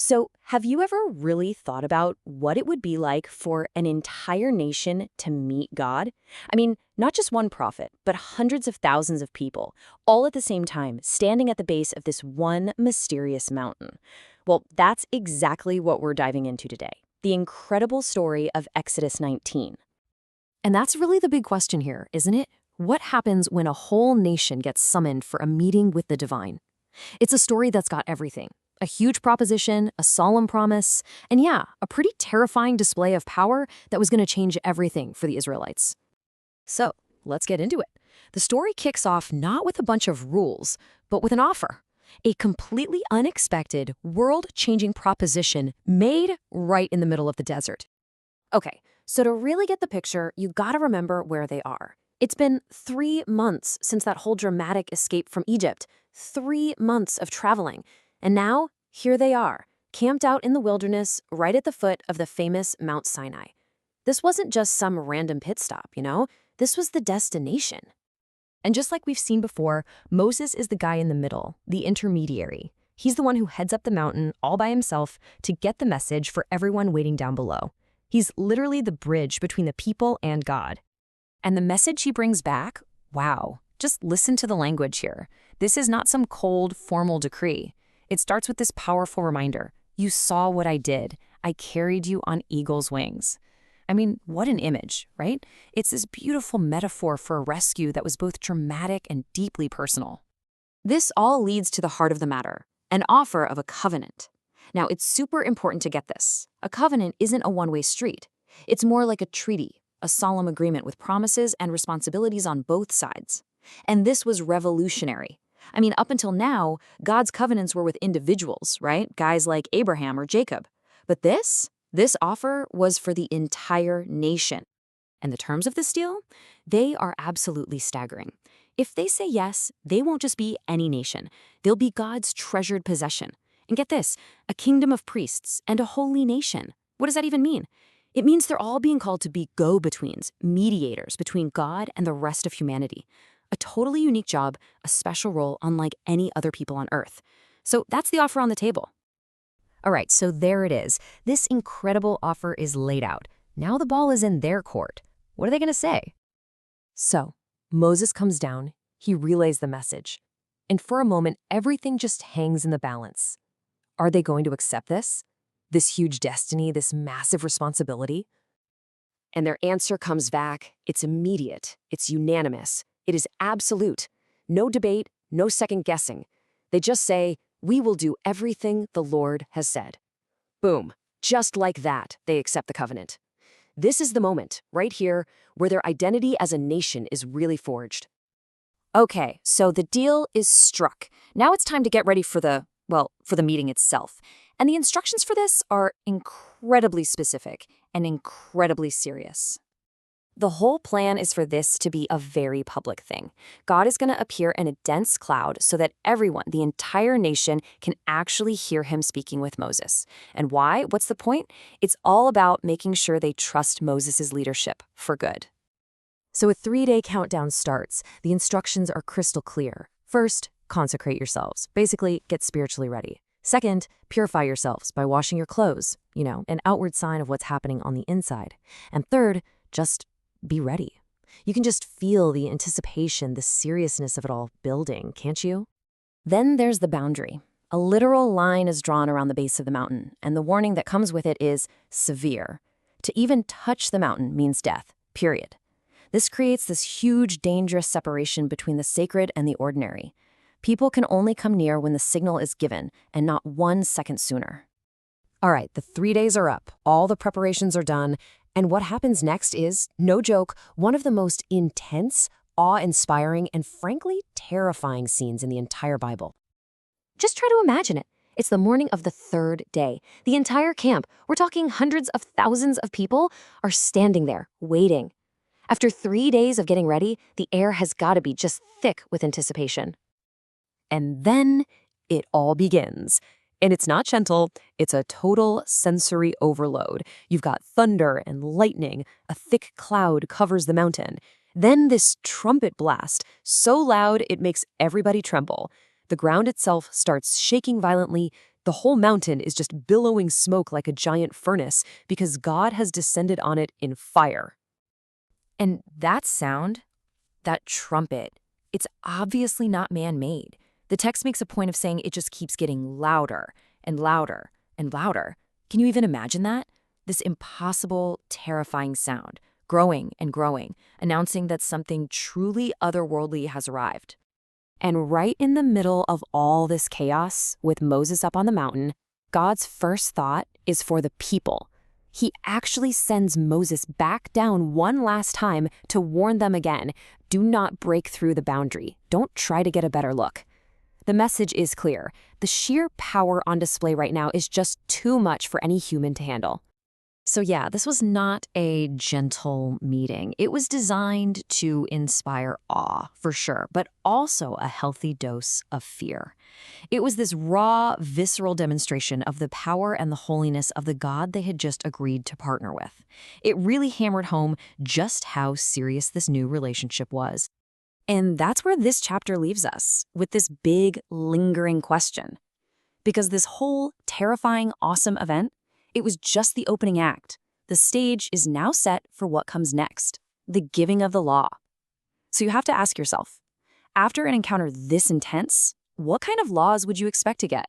So, have you ever really thought about what it would be like for an entire nation to meet God? I mean, not just one prophet, but hundreds of thousands of people, all at the same time, standing at the base of this one mysterious mountain. Well, that's exactly what we're diving into today. The incredible story of Exodus 19. And that's really the big question here, isn't it? What happens when a whole nation gets summoned for a meeting with the divine? It's a story that's got everything. A huge proposition, a solemn promise, and yeah, a pretty terrifying display of power that was going to change everything for the Israelites. So, let's get into it. The story kicks off not with a bunch of rules, but with an offer. A completely unexpected, world-changing proposition made right in the middle of the desert. Okay, so to really get the picture, you gotta remember where they are. It's been 3 months since that whole dramatic escape from Egypt. 3 months of traveling. And now, here they are, camped out in the wilderness right at the foot of the famous Mount Sinai. This wasn't just some random pit stop, you know? This was the destination. And just like we've seen before, Moses is the guy in the middle, the intermediary. He's the one who heads up the mountain all by himself to get the message for everyone waiting down below. He's literally the bridge between the people and God. And the message he brings back, wow, just listen to the language here. This is not some cold, formal decree. It starts with this powerful reminder. You saw what I did. I carried you on eagle's wings. I mean, what an image, right? It's this beautiful metaphor for a rescue that was both dramatic and deeply personal. This all leads to the heart of the matter, an offer of a covenant. Now, it's super important to get this. A covenant isn't a one-way street. It's more like a treaty, a solemn agreement with promises and responsibilities on both sides. And this was revolutionary. I mean, up until now, God's covenants were with individuals, right? Guys like Abraham or Jacob. But this offer was for the entire nation. And the terms of this deal? They are absolutely staggering. If they say yes, they won't just be any nation. They'll be God's treasured possession. And get this, a kingdom of priests and a holy nation. What does that even mean? It means they're all being called to be go-betweens, mediators between God and the rest of humanity. A totally unique job, a special role unlike any other people on earth. So that's the offer on the table. All right, so there it is. This incredible offer is laid out. Now the ball is in their court. What are they going to say? So, Moses comes down. He relays the message. And for a moment, everything just hangs in the balance. Are they going to accept this? This huge destiny, this massive responsibility? And their answer comes back. It's immediate. It's unanimous. It is absolute. No debate, no second guessing. They just say, we will do everything the Lord has said. Boom. Just like that, they accept the covenant. This is the moment, right here, where their identity as a nation is really forged. Okay, so the deal is struck. Now it's time to get ready for the meeting itself. And the instructions for this are incredibly specific and incredibly serious. The whole plan is for this to be a very public thing. God is going to appear in a dense cloud so that everyone, the entire nation, can actually hear him speaking with Moses. And why? What's the point? It's all about making sure they trust Moses' leadership for good. So a 3-day countdown starts. The instructions are crystal clear. First, consecrate yourselves. Basically, get spiritually ready. Second, purify yourselves by washing your clothes, an outward sign of what's happening on the inside. And third, just be ready. You can just feel the anticipation, the seriousness of it all building, can't you? Then there's the boundary. A literal line is drawn around the base of the mountain, and the warning that comes with it is severe. To even touch the mountain means death, period. This creates this huge, dangerous separation between the sacred and the ordinary. People can only come near when the signal is given, and not 1 second sooner. All right, the 3 days are up. All the preparations are done. And what happens next is, no joke, one of the most intense, awe-inspiring, and frankly terrifying scenes in the entire Bible. Just try to imagine it. It's the morning of the 3rd day. The entire camp, we're talking hundreds of thousands of people, are standing there, waiting. After 3 days of getting ready, the air has got to be just thick with anticipation. And then it all begins. And it's not gentle, it's a total sensory overload. You've got thunder and lightning, a thick cloud covers the mountain. Then this trumpet blast, so loud it makes everybody tremble. The ground itself starts shaking violently, The whole mountain is just billowing smoke like a giant furnace because God has descended on it in fire. And that sound, that trumpet, it's obviously not man-made. The text makes a point of saying it just keeps getting louder and louder and louder. Can you even imagine that? This impossible, terrifying sound, growing and growing, announcing that something truly otherworldly has arrived. And right in the middle of all this chaos, with Moses up on the mountain, God's first thought is for the people. He actually sends Moses back down one last time to warn them again, do not break through the boundary. Don't try to get a better look. The message is clear. The sheer power on display right now is just too much for any human to handle. So yeah, this was not a gentle meeting. It was designed to inspire awe, for sure, but also a healthy dose of fear. It was this raw, visceral demonstration of the power and the holiness of the God they had just agreed to partner with. It really hammered home just how serious this new relationship was. And that's where this chapter leaves us, with this big, lingering question. Because this whole terrifying, awesome event, it was just the opening act. The stage is now set for what comes next, the giving of the law. So you have to ask yourself, after an encounter this intense, what kind of laws would you expect to get?